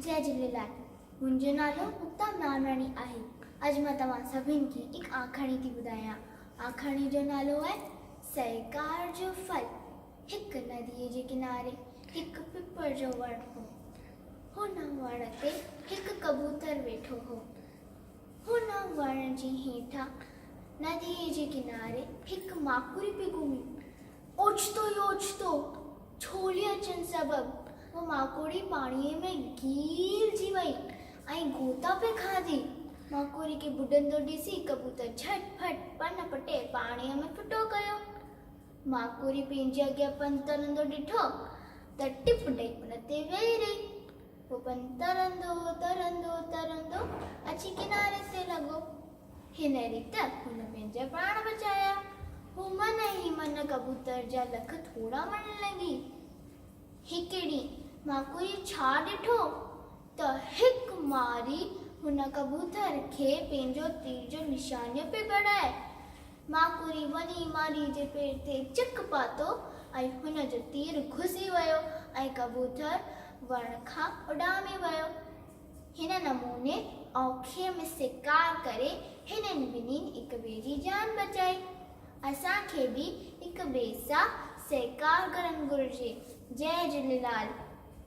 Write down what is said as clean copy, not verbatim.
जय झूलेलाल। मुंहिंजो नालो मुक्ता नामराणी आहे। अॼु मां तव्हां सभिनि खे हिकु आखाणी थी ॿुधायां। आखाणी जो नालो आहे सहकार जो फल। हिकु नदीअ जे किनारे हिकु पिपड़ जो वण हो। हुन वण ते हिकु कबूतर वेठो हो। हुन वण जे हेठां नदीअ जे किनारे हिकु माकुड़ी पई घुमी। ओचितो ई ओचितो छोली अचनि सबबु वो माकुड़ी पाणीअ में गीलजी वई ऐं गोता पे खाधी। माकुड़ी खे बुॾंदो ॾिसी कबूतर झटफट पन पटे पाणीअ में फिटो कयो। माकुड़ी पंहिंजे अॻियां पंधु तरंदो ॾिठो त टिप ॾेई उन ते वेही रही। पोइ पंधु तरंदो तरंदो तरंदो अची किनारे ते लॻो। हिन रीति हुन पंहिंजा प्राण बचाया। हू मन ई मन कबूतर जा लख थोड़ा वणण लॻी। हिकु ॾींहुं माकुड़ी छा ॾिठो त हिकु मारी हुन कबूतर खे पंहिंजो तीर जो निशान पे गड़ाए। माकुड़ी वञी मारी जे पेर ते चिक पातो ऐं हुन जो तीर घुसी वियो ऐं कबूतर वण खां उॾामी वियो। हिन नमूने औखीअ में शिकार करे हिननि ॿिन्हिनि हिक ॿिए जी जान बचाई। असांखे बि हिक ॿिए सां सहकार करणु घुरिजे। जय झूलेलाल।